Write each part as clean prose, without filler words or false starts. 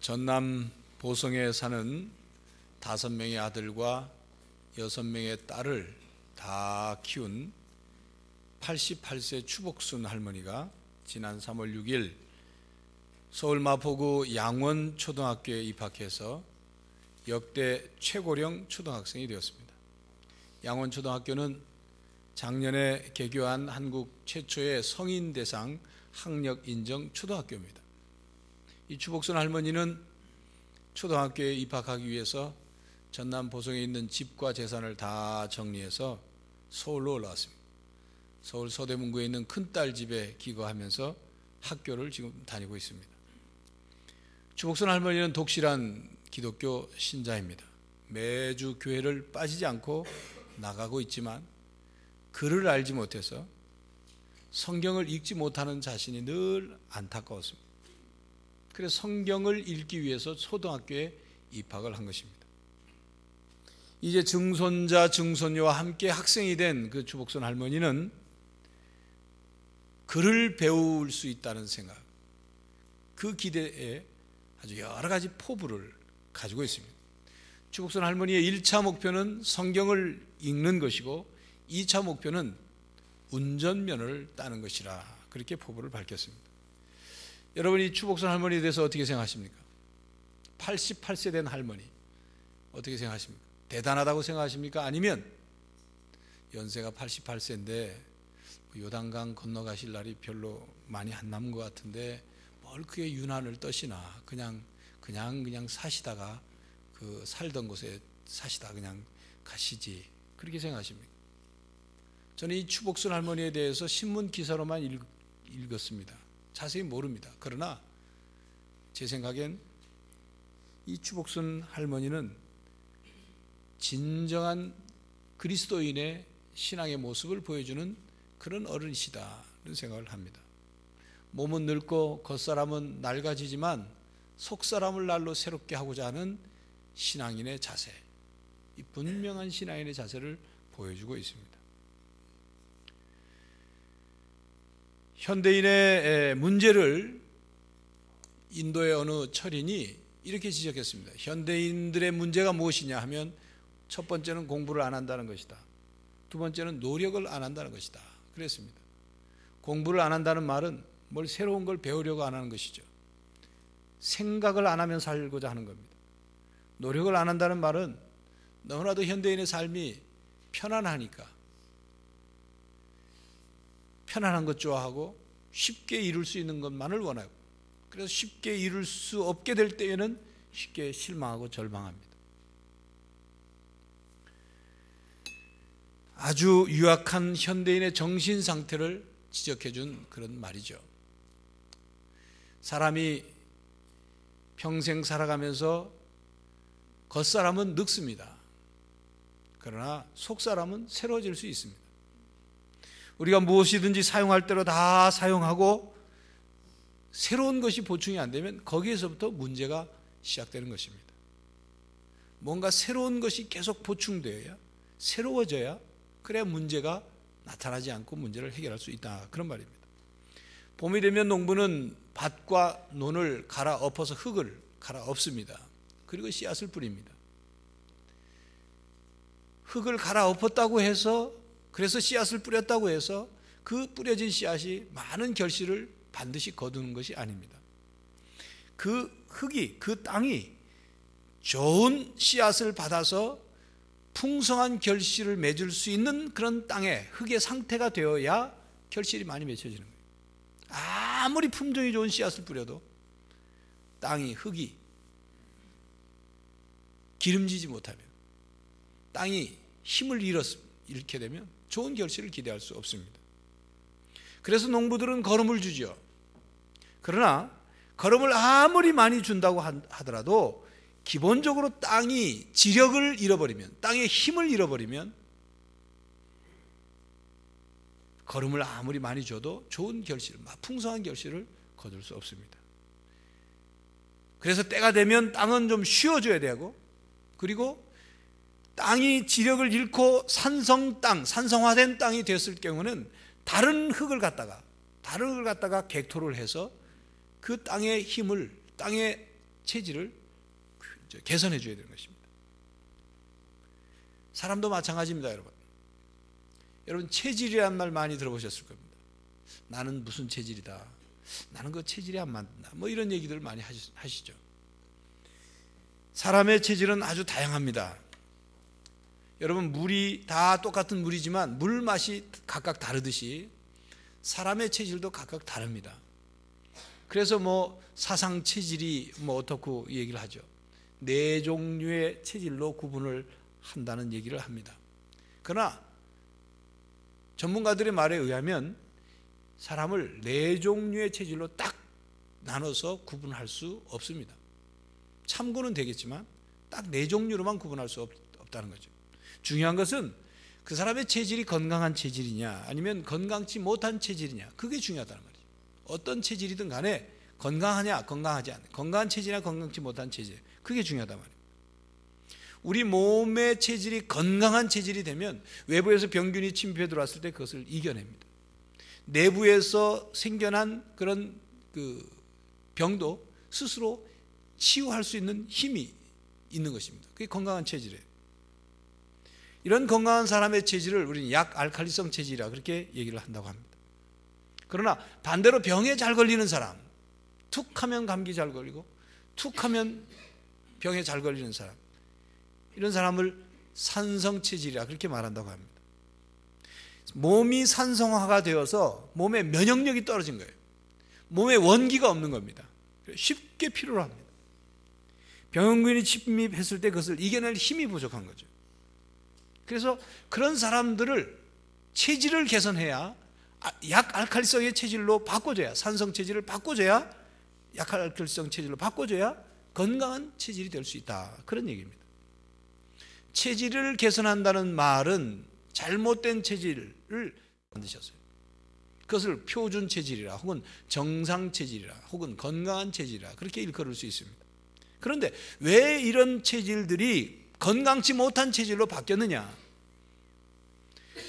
전남 보성에 사는 5명의 아들과 6명의 딸을 다 키운 88세 추복순 할머니가 지난 3월 6일 서울 마포구 양원초등학교에 입학해서 역대 최고령 초등학생이 되었습니다. 양원초등학교는 작년에 개교한 한국 최초의 성인 대상 학력 인정 초등학교입니다. 이 추복순 할머니는 초등학교에 입학하기 위해서 전남 보성에 있는 집과 재산을 다 정리해서 서울로 올라왔습니다. 서울 서대문구에 있는 큰딸 집에 기거하면서 학교를 지금 다니고 있습니다. 추복순 할머니는 독실한 기독교 신자입니다. 매주 교회를 빠지지 않고 나가고 있지만 글을 알지 못해서 성경을 읽지 못하는 자신이 늘 안타까웠습니다. 그래서 성경을 읽기 위해서 초등학교에 입학을 한 것입니다. 이제 증손자 증손녀와 함께 학생이 된 그 추복순 할머니는 글을 배울 수 있다는 생각, 그 기대에 아주 여러 가지 포부를 가지고 있습니다. 추복순 할머니의 1차 목표는 성경을 읽는 것이고 2차 목표는 운전면허를 따는 것이라 그렇게 포부를 밝혔습니다. 여러분이 추복순 할머니에 대해서 어떻게 생각하십니까? 88세 된 할머니 어떻게 생각하십니까? 대단하다고 생각하십니까? 아니면 연세가 88세인데 요단강 건너가실 날이 별로 많이 안 남은 것 같은데 뭘 그게 유난을 떠시나 그냥 사시다가 그 살던 곳에 사시다 그냥 가시지 그렇게 생각하십니까? 저는 이 추복순 할머니에 대해서 신문 기사로만 읽었습니다. 자세히 모릅니다. 그러나 제 생각엔 이 추복순 할머니는 진정한 그리스도인의 신앙의 모습을 보여주는 그런 어른이시다는 생각을 합니다. 몸은 늙고 겉사람은 낡아지지만 속사람을 날로 새롭게 하고자 하는 신앙인의 자세, 이 분명한 신앙인의 자세를 보여주고 있습니다. 현대인의 문제를 인도의 어느 철인이 이렇게 지적했습니다. 현대인들의 문제가 무엇이냐 하면 첫 번째는 공부를 안 한다는 것이다. 두 번째는 노력을 안 한다는 것이다. 그랬습니다. 공부를 안 한다는 말은 뭘 새로운 걸 배우려고 안 하는 것이죠. 생각을 안 하면 살고자 하는 겁니다. 노력을 안 한다는 말은 너무나도 현대인의 삶이 편안하니까 편안한 것 좋아하고 쉽게 이룰 수 있는 것만을 원하고 그래서 쉽게 이룰 수 없게 될 때에는 쉽게 실망하고 절망합니다. 아주 유약한 현대인의 정신 상태를 지적해 준 그런 말이죠. 사람이 평생 살아가면서 겉사람은 늙습니다. 그러나 속사람은 새로워질 수 있습니다. 우리가 무엇이든지 사용할 대로 다 사용하고 새로운 것이 보충이 안 되면 거기에서부터 문제가 시작되는 것입니다. 뭔가 새로운 것이 계속 보충되어야 새로워져야 그래야 문제가 나타나지 않고 문제를 해결할 수 있다 그런 말입니다. 봄이 되면 농부는 밭과 논을 갈아엎어서 흙을 갈아엎습니다. 그리고 씨앗을 뿌립니다. 흙을 갈아엎었다고 해서 그래서 씨앗을 뿌렸다고 해서 그 뿌려진 씨앗이 많은 결실을 반드시 거두는 것이 아닙니다. 그 흙이 그 땅이 좋은 씨앗을 받아서 풍성한 결실을 맺을 수 있는 그런 땅의 흙의 상태가 되어야 결실이 많이 맺혀지는 거예요. 아무리 품종이 좋은 씨앗을 뿌려도 땅이 흙이 기름지지 못하면 땅이 힘을 잃게 되면 좋은 결실을 기대할 수 없습니다. 그래서 농부들은 거름을 주죠. 그러나 거름을 아무리 많이 준다고 하더라도 기본적으로 땅이 지력을 잃어버리면 땅의 힘을 잃어버리면 거름을 아무리 많이 줘도 좋은 결실을 풍성한 결실을 거둘 수 없습니다. 그래서 때가 되면 땅은 좀 쉬어줘야 되고 그리고 땅이 지력을 잃고 산성화된 땅이 됐을 경우는 다른 흙을 갖다가 객토를 해서 그 땅의 힘을 땅의 체질을 개선해 줘야 되는 것입니다. 사람도 마찬가지입니다, 여러분. 여러분, 체질이란 말 많이 들어보셨을 겁니다. 나는 무슨 체질이다, 나는 그 체질이 안 맞는다, 뭐 이런 얘기들 많이 하시죠. 사람의 체질은 아주 다양합니다. 여러분, 물이 다 똑같은 물이지만 물 맛이 각각 다르듯이 사람의 체질도 각각 다릅니다. 그래서 뭐 사상 체질이 뭐 어떻고 얘기를 하죠. 4종류의 체질로 구분을 한다는 얘기를 합니다. 그러나 전문가들의 말에 의하면 사람을 4종류의 체질로 딱 나눠서 구분할 수 없습니다. 참고는 되겠지만 딱 4종류로만 구분할 수 없다는 거죠. 중요한 것은 그 사람의 체질이 건강한 체질이냐 아니면 건강치 못한 체질이냐, 그게 중요하다는 말이죠. 어떤 체질이든 간에 건강하냐 건강하지 않냐, 건강한 체질이나 건강치 못한 체질, 그게 중요하단 말이에요. 우리 몸의 체질이 건강한 체질이 되면 외부에서 병균이 침입해 들어왔을 때 그것을 이겨냅니다. 내부에서 생겨난 그런 그 병도 스스로 치유할 수 있는 힘이 있는 것입니다. 그게 건강한 체질이에요. 이런 건강한 사람의 체질을 우리는 약알칼리성 체질이라 그렇게 얘기를 한다고 합니다. 그러나 반대로 병에 잘 걸리는 사람, 툭 하면 감기 잘 걸리고 툭 하면 병에 잘 걸리는 사람, 이런 사람을 산성 체질이라 그렇게 말한다고 합니다. 몸이 산성화가 되어서 몸의 면역력이 떨어진 거예요. 몸에 원기가 없는 겁니다. 쉽게 필요로 합니다. 병균이 침입했을 때 그것을 이겨낼 힘이 부족한 거죠. 그래서 그런 사람들을 체질을 개선해야, 약알칼리성의 체질로 바꿔줘야, 산성 체질을 바꿔줘야, 약알칼리성 체질로 바꿔줘야 건강한 체질이 될 수 있다, 그런 얘기입니다. 체질을 개선한다는 말은 잘못된 체질을 만드셨어요. 그것을 표준 체질이라 혹은 정상 체질이라 혹은 건강한 체질이라 그렇게 일컬을 수 있습니다. 그런데 왜 이런 체질들이 건강치 못한 체질로 바뀌었느냐?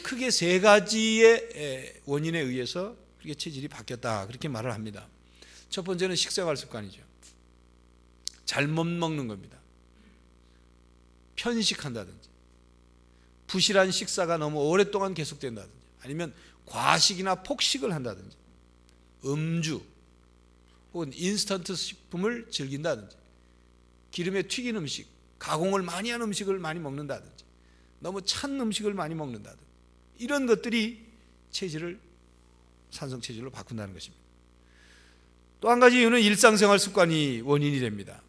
크게 3가지의 원인에 의해서 그렇게 체질이 바뀌었다, 그렇게 말을 합니다. 첫 번째는 식생활 습관이죠. 잘못 먹는 겁니다. 편식한다든지, 부실한 식사가 너무 오랫동안 계속된다든지, 아니면 과식이나 폭식을 한다든지, 음주 혹은 인스턴트 식품을 즐긴다든지, 기름에 튀긴 음식, 가공을 많이 한 음식을 많이 먹는다든지, 너무 찬 음식을 많이 먹는다든지, 이런 것들이 체질을 산성 체질로 바꾼다는 것입니다. 또 한 가지 이유는 일상생활 습관이 원인이 됩니다.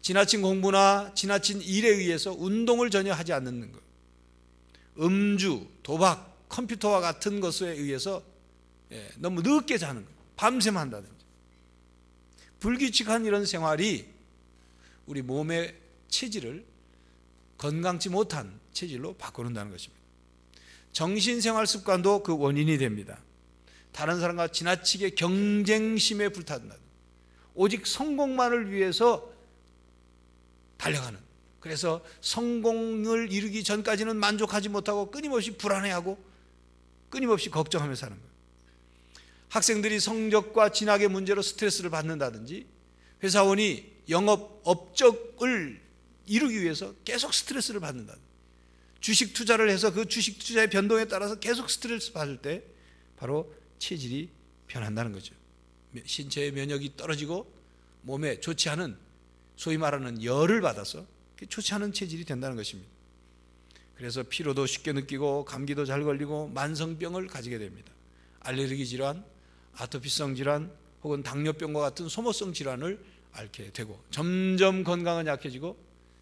지나친 공부나 지나친 일에 의해서 운동을 전혀 하지 않는 것, 음주, 도박, 컴퓨터와 같은 것에 의해서 너무 늦게 자는 것, 밤샘 한다든지, 불규칙한 이런 생활이 우리 몸의 체질을 건강치 못한 체질로 바꾸는다는 것입니다. 정신생활 습관도 그 원인이 됩니다. 다른 사람과 지나치게 경쟁심에 불타든다, 오직 성공만을 위해서 달려가는, 그래서 성공을 이루기 전까지는 만족하지 못하고 끊임없이 불안해하고 끊임없이 걱정하며 사는 거예요. 학생들이 성적과 진학의 문제로 스트레스를 받는다든지, 회사원이 영업 업적을 이루기 위해서 계속 스트레스를 받는다든지, 주식 투자를 해서 그 주식 투자의 변동에 따라서 계속 스트레스 받을 때 바로 체질이 변한다는 거죠. 신체의 면역이 떨어지고 몸에 좋지 않은, 소위 말하는 열을 받아서 좋지 않은 체질이 된다는 것입니다. 그래서 피로도 쉽게 느끼고 감기도 잘 걸리고 만성병을 가지게 됩니다. 알레르기 질환, 아토피성 질환 혹은 당뇨병과 같은 소모성 질환을 앓게 되고 점점 건강은 약해지고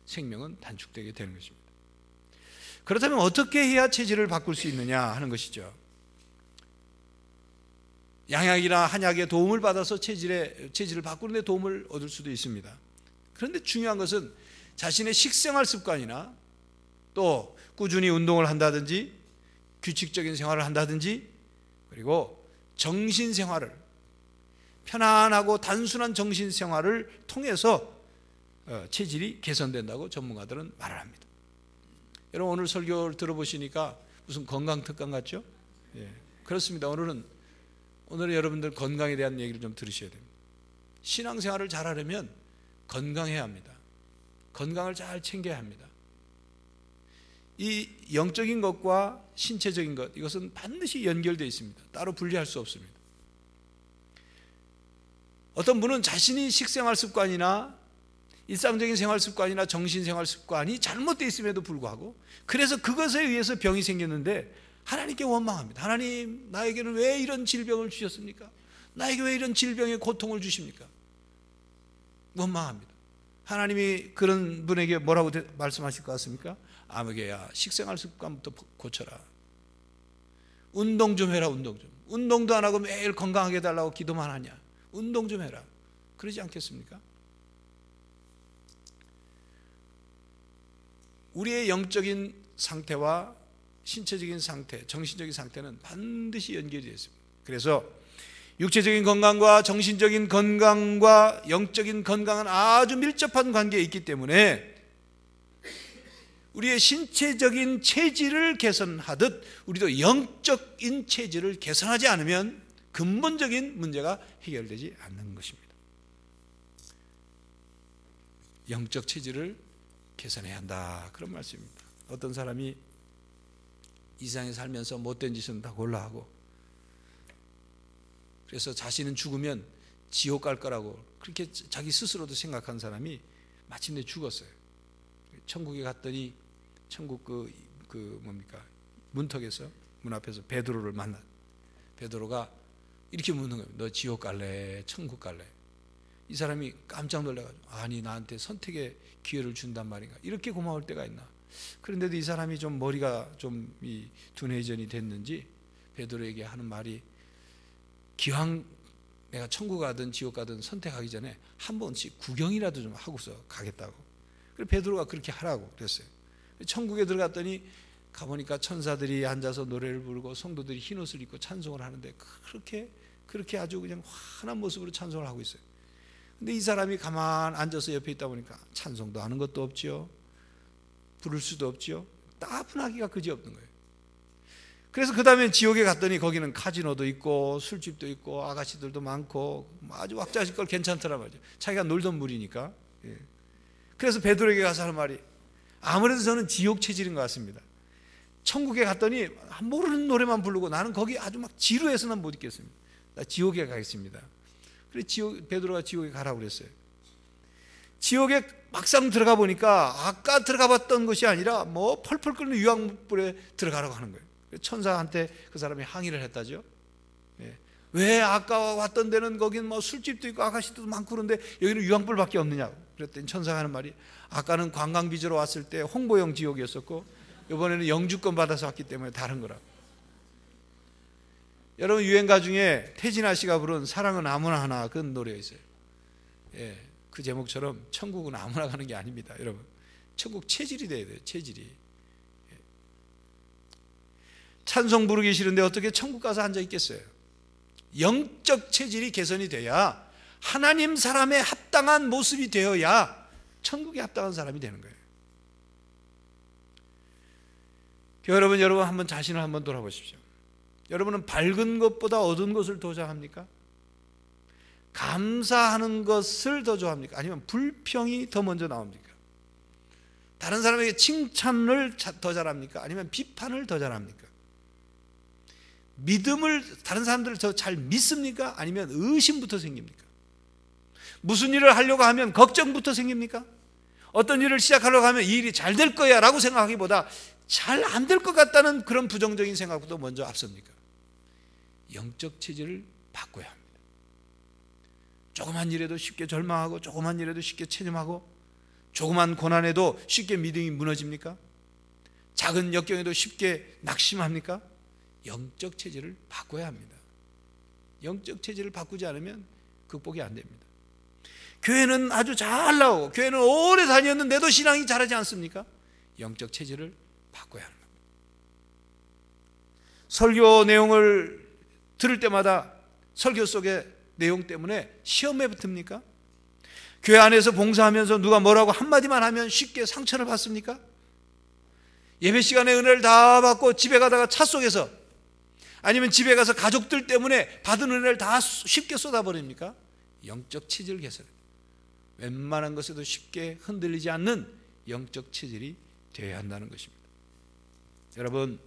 생명은 단축되게 되는 것입니다. 그렇다면 어떻게 해야 체질을 바꿀 수 있느냐 하는 것이죠. 양약이나 한약의 도움을 받아서 체질을 바꾸는 데 도움을 얻을 수도 있습니다. 그런데 중요한 것은 자신의 식생활 습관이나 또 꾸준히 운동을 한다든지 규칙적인 생활을 한다든지, 그리고 정신생활을, 편안하고 단순한 정신생활을 통해서 체질이 개선된다고 전문가들은 말을 합니다. 여러분, 오늘 설교를 들어보시니까 무슨 건강 특강 같죠? 예, 그렇습니다. 오늘은 여러분들 건강에 대한 얘기를 좀 들으셔야 됩니다. 신앙생활을 잘하려면 건강해야 합니다. 건강을 잘 챙겨야 합니다. 이 영적인 것과 신체적인 것, 이것은 반드시 연결되어 있습니다. 따로 분리할 수 없습니다. 어떤 분은 자신이 식생활 습관이나 일상적인 생활 습관이나 정신생활 습관이 잘못되어 있음에도 불구하고, 그래서 그것에 의해서 병이 생겼는데 하나님께 원망합니다. 하나님, 나에게는 왜 이런 질병을 주셨습니까? 나에게 왜 이런 질병의 고통을 주십니까? 원망합니다. 하나님이 그런 분에게 뭐라고 말씀하실 것 같습니까? 아무개야, 식생활 습관부터 고쳐라. 운동 좀 해라. 운동 좀. 운동도 안 하고 매일 건강하게 해달라고 기도만 하냐? 운동 좀 해라. 그러지 않겠습니까? 우리의 영적인 상태와 신체적인 상태, 정신적인 상태는 반드시 연결이 되어 있습니다. 그래서 육체적인 건강과 정신적인 건강과 영적인 건강은 아주 밀접한 관계에 있기 때문에 우리의 신체적인 체질을 개선하듯 우리도 영적인 체질을 개선하지 않으면 근본적인 문제가 해결되지 않는 것입니다. 영적 체질을 개선해야 한다, 그런 말씀입니다. 어떤 사람이 이 세상에 살면서 못된 짓은 다 골라하고, 그래서 자신은 죽으면 지옥 갈 거라고 그렇게 자기 스스로도 생각한 사람이 마침내 죽었어요. 천국에 갔더니 천국 문턱에서, 문 앞에서 베드로를 만나. 베드로가 이렇게 묻는 거예요. 너 지옥 갈래? 천국 갈래? 이 사람이 깜짝 놀라가지고, 아니 나한테 선택의 기회를 준단 말인가? 이렇게 고마울 때가 있나? 그런데도 이 사람이 좀 머리가 좀 둔해전이 됐는지 베드로에게 하는 말이, 기왕 내가 천국 가든 지옥 가든 선택하기 전에 한 번씩 구경이라도 좀 하고서 가겠다고. 그래서 베드로가 그렇게 하라고 그랬어요. 천국에 들어갔더니 가보니까 천사들이 앉아서 노래를 부르고 성도들이 흰옷을 입고 찬송을 하는데 그렇게 아주 그냥 환한 모습으로 찬송을 하고 있어요. 근데 이 사람이 가만 앉아서 옆에 있다 보니까 찬송도 하는 것도 없지요, 부를 수도 없지요. 따분하기가 그지없는 거예요. 그래서 그 다음에 지옥에 갔더니 거기는 카지노도 있고 술집도 있고 아가씨들도 많고 아주 왁자지껄 괜찮더란 말이죠. 자기가 놀던 물이니까. 그래서 베드로에게 가서 하는 말이, 아무래도 저는 지옥 체질인 것 같습니다. 천국에 갔더니 모르는 노래만 부르고 나는 거기 아주 막 지루해서 난 못 있겠습니다. 나 지옥에 가겠습니다. 그래서 베드로가 지옥에 가라고 그랬어요. 지옥에 막상 들어가 보니까 아까 들어가 봤던 것이 아니라 뭐 펄펄 끓는 유황불에 들어가라고 하는 거예요. 천사한테 그 사람이 항의를 했다죠. 왜 아까 왔던 데는 거긴 뭐 술집도 있고 아가씨도 많고 그런데 여기는 유황불밖에 없느냐고. 그랬더니 천사가 하는 말이, 아까는 관광 비주로 왔을 때 홍보용 지옥이었었고 이번에는 영주권 받아서 왔기 때문에 다른 거라. 여러분, 유행가 중에 태진아 씨가 부른 사랑은 아무나 하나, 그런 노래가 있어요. 그 제목처럼 천국은 아무나 가는 게 아닙니다. 여러분, 천국 체질이 돼야 돼요. 체질이. 찬송 부르기 싫은데 어떻게 천국 가서 앉아 있겠어요? 영적 체질이 개선이 돼야, 하나님 사람에 합당한 모습이 되어야 천국에 합당한 사람이 되는 거예요. 여러분 한번 자신을 한번 돌아보십시오. 여러분은 밝은 것보다 어두운 것을 더 좋아합니까? 감사하는 것을 더 좋아합니까? 아니면 불평이 더 먼저 나옵니까? 다른 사람에게 칭찬을 더 잘합니까? 아니면 비판을 더 잘합니까? 믿음을, 다른 사람들을 더 잘 믿습니까? 아니면 의심부터 생깁니까? 무슨 일을 하려고 하면 걱정부터 생깁니까? 어떤 일을 시작하려고 하면 이 일이 잘 될 거야 라고 생각하기보다 잘 안 될 것 같다는 그런 부정적인 생각부터 먼저 앞섭니까? 영적 체질을 바꿔야 합니다. 조그만 일에도 쉽게 절망하고, 조그만 일에도 쉽게 체념하고, 조그만 고난에도 쉽게 믿음이 무너집니까? 작은 역경에도 쉽게 낙심합니까? 영적 체질을 바꿔야 합니다. 영적 체질을 바꾸지 않으면 극복이 안 됩니다. 교회는 아주 잘 나오고 교회는 오래 다녔는데도 신앙이 자라지 않습니까? 영적 체질을 바꿔야 하는 겁니다. 설교 내용을 들을 때마다 설교 속의 내용 때문에 시험에 붙습니까? 교회 안에서 봉사하면서 누가 뭐라고 한마디만 하면 쉽게 상처를 받습니까? 예배 시간에 은혜를 다 받고 집에 가다가 차 속에서, 아니면 집에 가서 가족들 때문에 받은 은혜를 다 쉽게 쏟아버립니까? 영적 체질 개선. 웬만한 것에도 쉽게 흔들리지 않는 영적 체질이 되어야 한다는 것입니다. 여러분,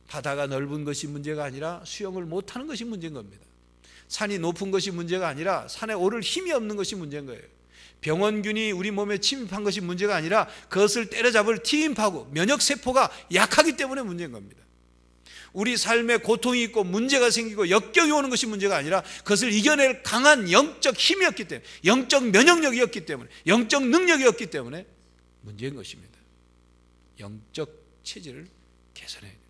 바다가 넓은 것이 문제가 아니라 수영을 못하는 것이 문제인 겁니다. 산이 높은 것이 문제가 아니라 산에 오를 힘이 없는 것이 문제인 거예요. 병원균이 우리 몸에 침입한 것이 문제가 아니라 그것을 때려잡을 T인파고 면역세포가 약하기 때문에 문제인 겁니다. 우리 삶에 고통이 있고 문제가 생기고 역경이 오는 것이 문제가 아니라 그것을 이겨낼 강한 영적 힘이었기 때문에, 영적 면역력이었기 때문에, 영적 능력이었기 때문에 문제인 것입니다. 영적 체질을 개선해야 돼요.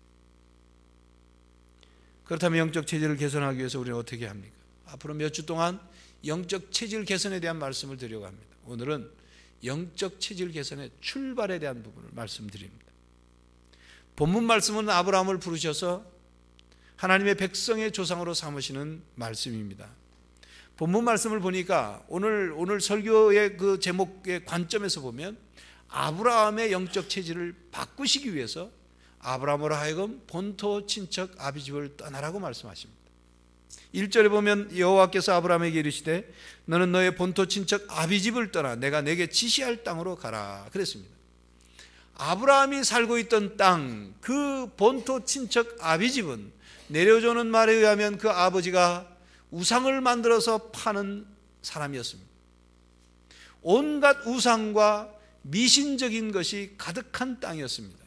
그렇다면 영적 체질을 개선하기 위해서 우리는 어떻게 합니까? 앞으로 몇 주 동안 영적 체질 개선에 대한 말씀을 드리려고 합니다. 오늘은 영적 체질 개선의 출발에 대한 부분을 말씀드립니다. 본문 말씀은 아브라함을 부르셔서 하나님의 백성의 조상으로 삼으시는 말씀입니다. 본문 말씀을 보니까 오늘 설교의 그 제목의 관점에서 보면 아브라함의 영적 체질을 바꾸시기 위해서 아브라함으로 하여금 본토 친척 아비집을 떠나라고 말씀하십니다. 1절에 보면 여호와께서 아브라함에게 이르시되 너는 너의 본토 친척 아비집을 떠나 내가 내게 지시할 땅으로 가라 그랬습니다. 아브라함이 살고 있던 땅, 그 본토 친척 아비집은 내려오는 말에 의하면 그 아버지가 우상을 만들어서 파는 사람이었습니다. 온갖 우상과 미신적인 것이 가득한 땅이었습니다.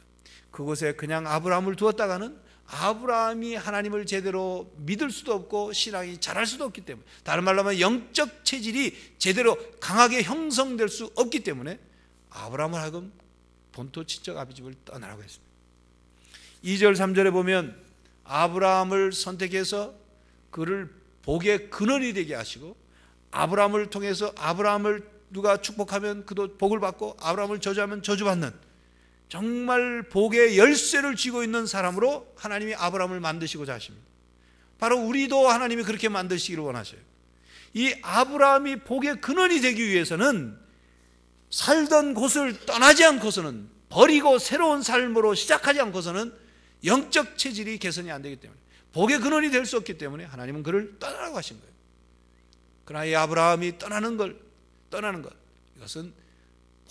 그곳에 그냥 아브라함을 두었다가는 아브라함이 하나님을 제대로 믿을 수도 없고 신앙이 자랄 수도 없기 때문에, 다른 말로 하면 영적 체질이 제대로 강하게 형성될 수 없기 때문에 아브라함을 하여금 본토 친척 아비집을 떠나라고 했습니다. 2절 3절에 보면 아브라함을 선택해서 그를 복의 근원이 되게 하시고, 아브라함을 통해서 아브라함을 누가 축복하면 그도 복을 받고 아브라함을 저주하면 저주받는 정말 복의 열쇠를 쥐고 있는 사람으로 하나님이 아브라함을 만드시고자 하십니다. 바로 우리도 하나님이 그렇게 만드시기를 원하셔요. 이 아브라함이 복의 근원이 되기 위해서는 살던 곳을 떠나지 않고서는, 버리고 새로운 삶으로 시작하지 않고서는 영적 체질이 개선이 안 되기 때문에, 복의 근원이 될 수 없기 때문에 하나님은 그를 떠나라고 하신 거예요. 그러나 이 아브라함이 떠나는 것, 이것은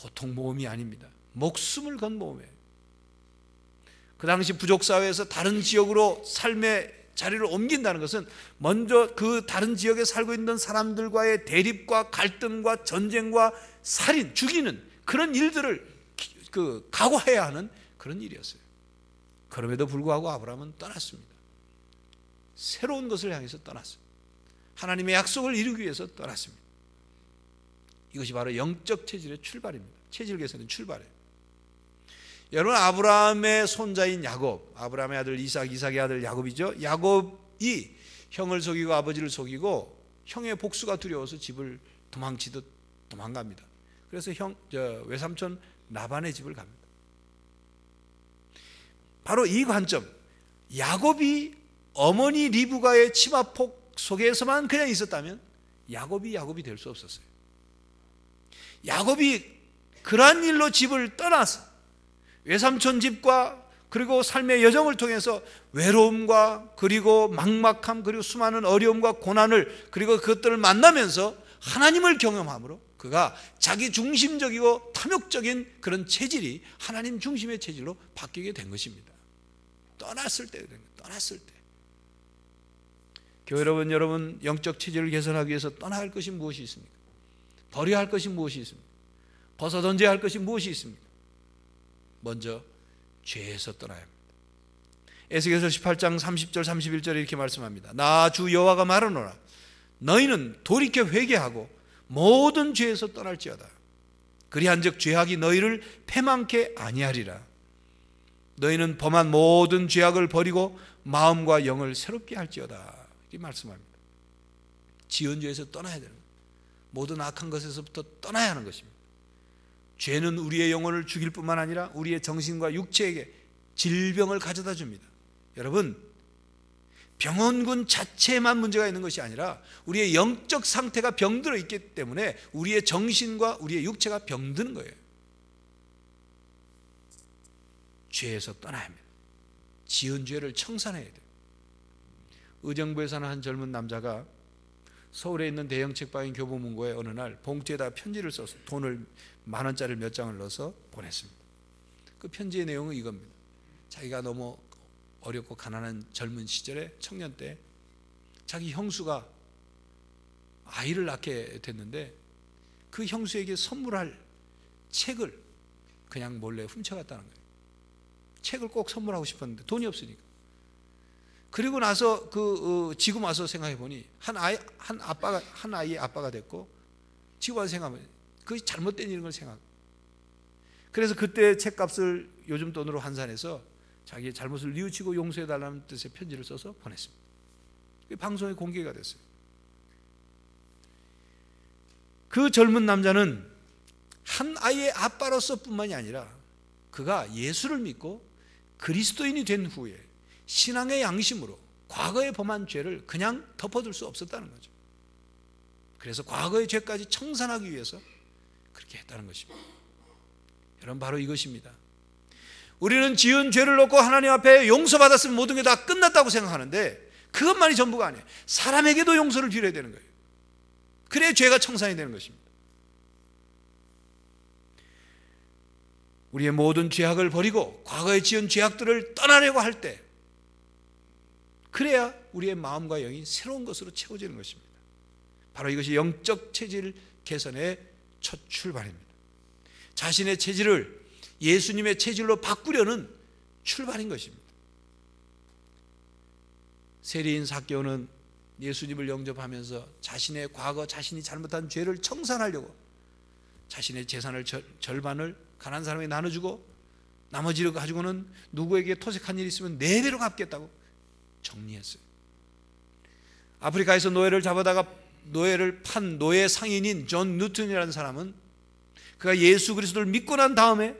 보통 모험이 아닙니다. 목숨을 건 모험이에요. 그 당시 부족사회에서 다른 지역으로 삶의 자리를 옮긴다는 것은 먼저 그 다른 지역에 살고 있는 사람들과의 대립과 갈등과 전쟁과 살인, 죽이는 그런 일들을 각오해야 하는 그런 일이었어요. 그럼에도 불구하고 아브라함은 떠났습니다. 새로운 것을 향해서 떠났어요. 하나님의 약속을 이루기 위해서 떠났습니다. 이것이 바로 영적 체질의 출발입니다. 체질 개선의 출발이에요. 여러분, 아브라함의 손자인 야곱, 아브라함의 아들 이삭, 이삭의 아들 야곱이죠. 야곱이 형을 속이고 아버지를 속이고 형의 복수가 두려워서 집을 도망치듯 도망갑니다. 그래서 외삼촌 라반의 집을 갑니다. 바로 이 관점, 야곱이 어머니 리브가의 치마폭 속에서만 그냥 있었다면 야곱이 될 수 없었어요. 야곱이 그러한 일로 집을 떠나서 외삼촌 집과 그리고 삶의 여정을 통해서 외로움과 그리고 막막함 그리고 수많은 어려움과 고난을 그리고 그것들을 만나면서 하나님을 경험함으로 그가 자기 중심적이고 탐욕적인 그런 체질이 하나님 중심의 체질로 바뀌게 된 것입니다. 떠났을 때. 교회 여러분, 영적 체질을 개선하기 위해서 떠나야 할 것이 무엇이 있습니까? 버려야 할 것이 무엇이 있습니까? 벗어 던져야 할 것이 무엇이 있습니까? 먼저 죄에서 떠나야 합니다. 에스겔서 18장 30절 31절에 이렇게 말씀합니다. 나 주 여호와가 말하노라 너희는 돌이켜 회개하고 모든 죄에서 떠날지어다. 그리한즉 죄악이 너희를 패망케 아니하리라. 너희는 범한 모든 죄악을 버리고 마음과 영을 새롭게 할지어다. 이렇게 말씀합니다. 지은 죄에서 떠나야 되는 거예요. 모든 악한 것에서부터 떠나야 하는 것입니다. 죄는 우리의 영혼을 죽일 뿐만 아니라 우리의 정신과 육체에게 질병을 가져다 줍니다. 여러분, 병원군 자체에만 문제가 있는 것이 아니라 우리의 영적 상태가 병들어 있기 때문에 우리의 정신과 우리의 육체가 병드는 거예요. 죄에서 떠나야 합니다. 지은 죄를 청산해야 돼요. 의정부에 사는 한 젊은 남자가 서울에 있는 대형 책방인 교보문고에 어느 날 봉투에다 편지를 써서 돈을 10,000원짜리 몇 장을 넣어서 보냈습니다. 그 편지의 내용은 이겁니다. 자기가 너무 어렵고 가난한 젊은 시절에 청년 때 자기 형수가 아이를 낳게 됐는데 그 형수에게 선물할 책을 그냥 몰래 훔쳐갔다는 거예요. 책을 꼭 선물하고 싶었는데 돈이 없으니까. 그리고 나서 지금 와서 생각해 보니 한 아이의 아빠가 됐고, 지금 와서 생각하면 그게 잘못된 일인 걸 생각. 그래서 그때 책값을 요즘 돈으로 환산해서 자기의 잘못을 뉘우치고 용서해 달라는 뜻의 편지를 써서 보냈습니다. 방송에 공개가 됐어요. 그 젊은 남자는 한 아이의 아빠로서 뿐만이 아니라 그가 예수를 믿고 그리스도인이 된 후에 신앙의 양심으로 과거에 범한 죄를 그냥 덮어둘 수 없었다는 거죠. 그래서 과거의 죄까지 청산하기 위해서 그렇게 했다는 것입니다. 여러분, 바로 이것입니다. 우리는 지은 죄를 놓고 하나님 앞에 용서받았으면 모든 게 다 끝났다고 생각하는데 그것만이 전부가 아니에요. 사람에게도 용서를 빌어야 되는 거예요. 그래야 죄가 청산이 되는 것입니다. 우리의 모든 죄악을 버리고 과거에 지은 죄악들을 떠나려고 할 때, 그래야 우리의 마음과 영이 새로운 것으로 채워지는 것입니다. 바로 이것이 영적 체질 개선의 첫 출발입니다. 자신의 체질을 예수님의 체질로 바꾸려는 출발인 것입니다. 세리인 삭개오는 예수님을 영접하면서 자신의 과거, 자신이 잘못한 죄를 청산하려고 자신의 재산을 절반을 가난한 사람에게 나눠주고 나머지를 가지고는 누구에게 토색한 일이 있으면 4배로 갚겠다고 정리했어요. 아프리카에서 노예를 판 노예 상인인 존 뉴턴이라는 사람은 그가 예수 그리스도를 믿고 난 다음에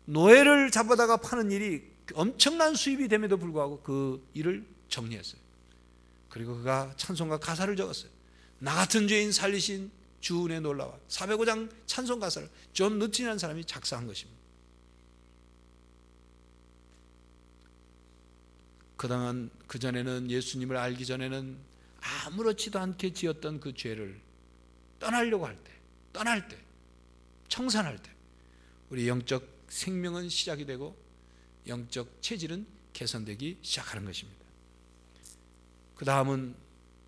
노예를 잡아다가 파는 일이 엄청난 수입이 됨에도 불구하고 그 일을 정리했어요. 그리고 그가 찬송가 가사를 적었어요. 나 같은 죄인 살리신 주 은혜 놀라와. 405장 찬송 가사를 존 뉴턴이라는 사람이 작사한 것입니다. 그전에는 예수님을 알기 전에는 아무렇지도 않게 지었던 그 죄를 떠나려고 할 때, 떠날 때, 청산할 때 우리 영적 생명은 시작이 되고 영적 체질은 개선되기 시작하는 것입니다. 그 다음은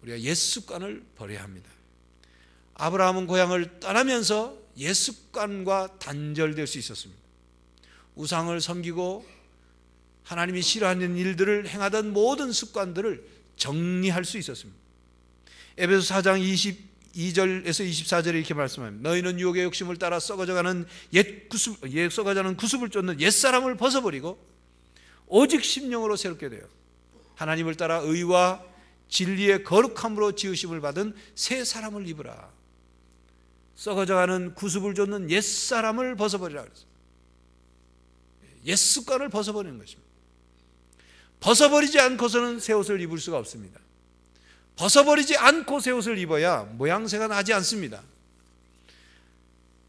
우리가 옛 습관을 버려야 합니다. 아브라함은 고향을 떠나면서 옛 습관과 단절될 수 있었습니다. 우상을 섬기고 하나님이 싫어하는 일들을 행하던 모든 습관들을 정리할 수 있었습니다. 에베소 4장 22절에서 24절에 이렇게 말씀합니다. 너희는 유혹의 욕심을 따라 썩어져가는 구습을 쫓는 옛사람을 벗어버리고 오직 심령으로 새롭게 되어 하나님을 따라 의와 진리의 거룩함으로 지으심을 받은 새 사람을 입으라. 썩어져가는 구습을 쫓는 옛사람을 벗어버리라 그랬어요. 옛 습관을 벗어버리는 것입니다. 벗어버리지 않고서는 새 옷을 입을 수가 없습니다. 벗어버리지 않고 새 옷을 입어야 모양새가 나지 않습니다.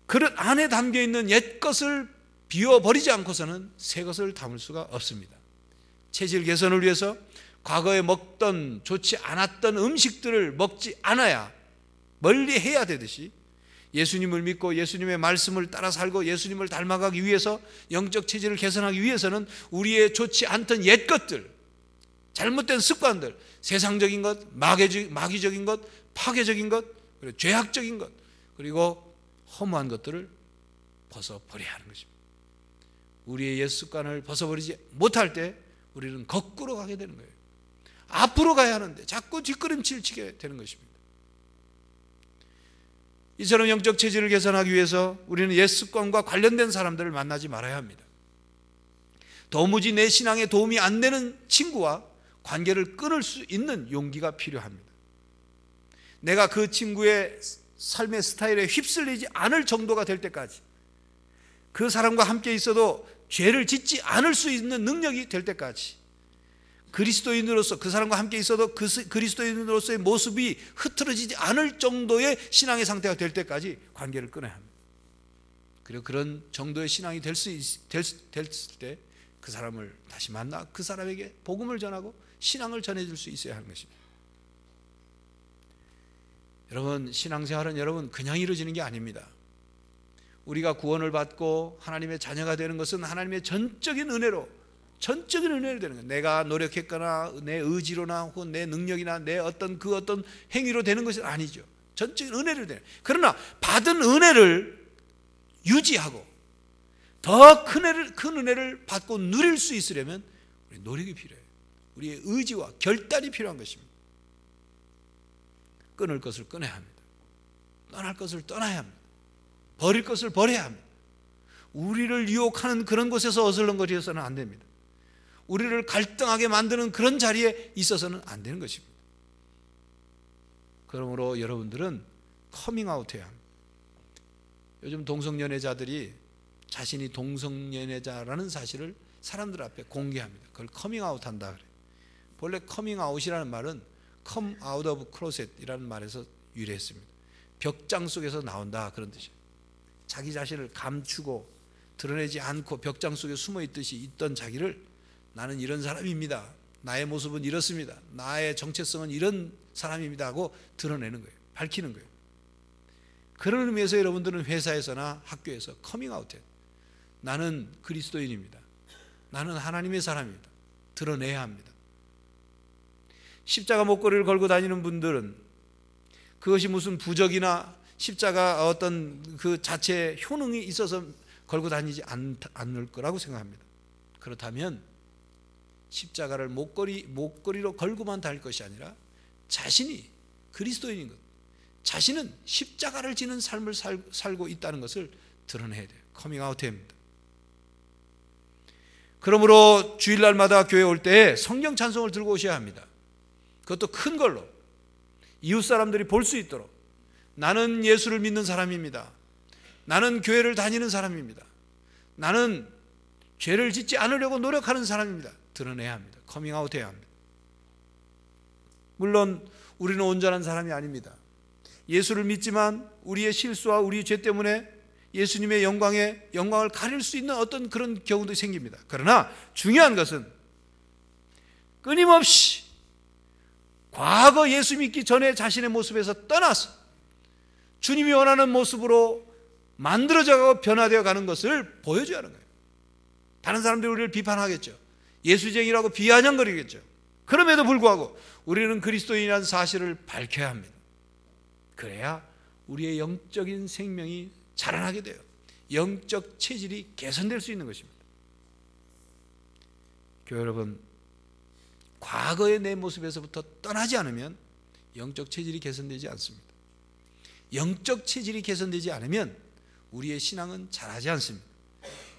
그릇 안에 담겨있는 옛 것을 비워버리지 않고서는 새 것을 담을 수가 없습니다. 체질 개선을 위해서 과거에 먹던 좋지 않았던 음식들을 먹지 않아야 멀리 해야 되듯이 예수님을 믿고 예수님의 말씀을 따라 살고 예수님을 닮아가기 위해서 영적 체질을 개선하기 위해서는 우리의 좋지 않던 옛 것들, 잘못된 습관들, 세상적인 것, 마귀적인 것, 파괴적인 것, 그리고 죄악적인 것, 그리고 허무한 것들을 벗어버려야 하는 것입니다. 우리의 옛 습관을 벗어버리지 못할 때 우리는 거꾸로 가게 되는 거예요. 앞으로 가야 하는데 자꾸 뒷걸음질 치게 되는 것입니다. 이처럼 영적 체질을 개선하기 위해서 우리는 옛 습관과 관련된 사람들을 만나지 말아야 합니다. 도무지 내 신앙에 도움이 안 되는 친구와 관계를 끊을 수 있는 용기가 필요합니다. 내가 그 친구의 삶의 스타일에 휩쓸리지 않을 정도가 될 때까지, 그 사람과 함께 있어도 죄를 짓지 않을 수 있는 능력이 될 때까지, 그리스도인으로서 그 사람과 함께 있어도 그 그리스도인으로서의 모습이 흐트러지지 않을 정도의 신앙의 상태가 될 때까지 관계를 끊어야 합니다. 그리고 그런 정도의 신앙이 됐을 때 그 사람을 다시 만나 그 사람에게 복음을 전하고 신앙을 전해줄 수 있어야 하는 것입니다. 여러분, 신앙생활은 여러분 그냥 이루어지는 게 아닙니다. 우리가 구원을 받고 하나님의 자녀가 되는 것은 하나님의 전적인 은혜로 되는 거예요. 내가 노력했거나 내 의지로나 혹은 내 능력이나 내 어떤 행위로 되는 것은 아니죠. 전적인 은혜로 되는. 그러나 받은 은혜를 유지하고 더 큰 은혜를 받고 누릴 수 있으려면 우리 노력이 필요해요. 우리의 의지와 결단이 필요한 것입니다. 끊을 것을 끊어야 합니다. 떠날 것을 떠나야 합니다. 버릴 것을 버려야 합니다. 우리를 유혹하는 그런 곳에서 어슬렁거려서는 안 됩니다. 우리를 갈등하게 만드는 그런 자리에 있어서는 안 되는 것입니다. 그러므로 여러분들은 커밍아웃해야 합니다. 요즘 동성연애자들이 자신이 동성연애자라는 사실을 사람들 앞에 공개합니다. 그걸 커밍아웃한다 그래요. 본래 커밍아웃이라는 말은 come out of closet이라는 말에서 유래했습니다. 벽장 속에서 나온다, 그런 뜻이에요. 자기 자신을 감추고 드러내지 않고 벽장 속에 숨어 있듯이 있던 자기를 나는 이런 사람입니다, 나의 모습은 이렇습니다, 나의 정체성은 이런 사람입니다 하고 드러내는 거예요. 밝히는 거예요. 그런 의미에서 여러분들은 회사에서나 학교에서 커밍아웃해요. 나는 그리스도인입니다, 나는 하나님의 사람입니다, 드러내야 합니다. 십자가 목걸이를 걸고 다니는 분들은 그것이 무슨 부적이나 십자가 어떤 그 자체의 효능이 있어서 걸고 다니지 않을 거라고 생각합니다. 그렇다면 십자가를 목걸이로 걸고만 다닐 것이 아니라 자신이 그리스도인인 것, 자신은 십자가를 지는 삶을 살고 있다는 것을 드러내야 돼요. 커밍아웃해야 합니다. 그러므로 주일날마다 교회 올 때 성경 찬송을 들고 오셔야 합니다. 그것도 큰 걸로 이웃 사람들이 볼 수 있도록 나는 예수를 믿는 사람입니다, 나는 교회를 다니는 사람입니다, 나는 죄를 짓지 않으려고 노력하는 사람입니다, 드러내야 합니다. 커밍아웃해야 합니다. 물론 우리는 온전한 사람이 아닙니다. 예수를 믿지만 우리의 실수와 우리의 죄 때문에 예수님의 영광을 가릴 수 있는 어떤 그런 경우도 생깁니다. 그러나 중요한 것은 끊임없이 과거 예수 믿기 전에 자신의 모습에서 떠나서 주님이 원하는 모습으로 만들어져가고 변화되어 가는 것을 보여줘야 하는 거예요. 다른 사람들이 우리를 비판하겠죠. 예수쟁이라고 비아냥거리겠죠. 그럼에도 불구하고 우리는 그리스도인이라는 사실을 밝혀야 합니다. 그래야 우리의 영적인 생명이 자라나게 돼요. 영적 체질이 개선될 수 있는 것입니다. 교회 여러분, 과거의 내 모습에서부터 떠나지 않으면 영적 체질이 개선되지 않습니다. 영적 체질이 개선되지 않으면 우리의 신앙은 자라지 않습니다.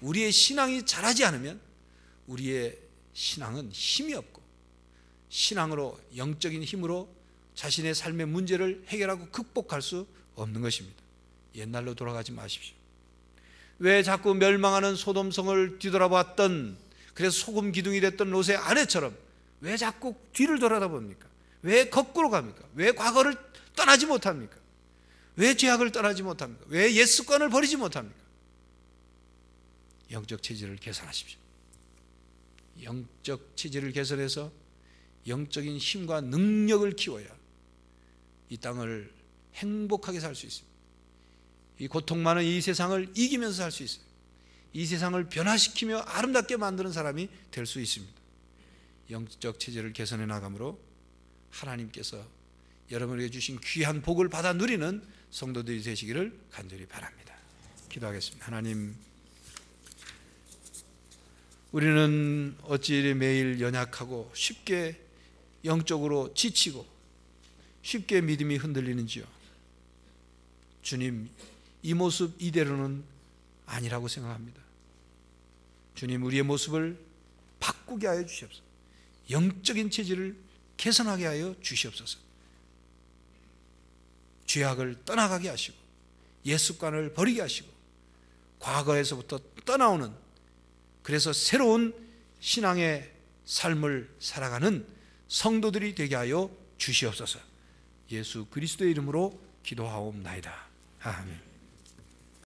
우리의 신앙이 자라지 않으면 우리의 신앙은 힘이 없고, 신앙으로, 영적인 힘으로 자신의 삶의 문제를 해결하고 극복할 수 없는 것입니다. 옛날로 돌아가지 마십시오. 왜 자꾸 멸망하는 소돔성을 뒤돌아봤던, 그래서 소금 기둥이 됐던 롯의 아내처럼 왜 자꾸 뒤를 돌아다봅니까? 왜 거꾸로 갑니까? 왜 과거를 떠나지 못합니까? 왜 죄악을 떠나지 못합니까? 왜 옛 습관을 버리지 못합니까? 영적 체질을 개선하십시오. 영적 체질을 개선해서 영적인 힘과 능력을 키워야 이 땅을 행복하게 살 수 있습니다. 이 고통 많은 이 세상을 이기면서 살 수 있어요. 이 세상을 변화시키며 아름답게 만드는 사람이 될 수 있습니다. 영적 체질을 개선해 나감으로 하나님께서 여러분에게 주신 귀한 복을 받아 누리는 성도들이 되시기를 간절히 바랍니다. 기도하겠습니다. 하나님, 우리는 어찌 매일 연약하고 쉽게 영적으로 지치고 쉽게 믿음이 흔들리는지요. 주님, 이 모습 이대로는 아니라고 생각합니다. 주님, 우리의 모습을 바꾸게 하여 주시옵소서. 영적인 체질을 개선하게 하여 주시옵소서. 죄악을 떠나가게 하시고 옛 습관을 버리게 하시고 과거에서부터 떠나오는, 그래서 새로운 신앙의 삶을 살아가는 성도들이 되게 하여 주시옵소서. 예수 그리스도의 이름으로 기도하옵나이다. 아멘.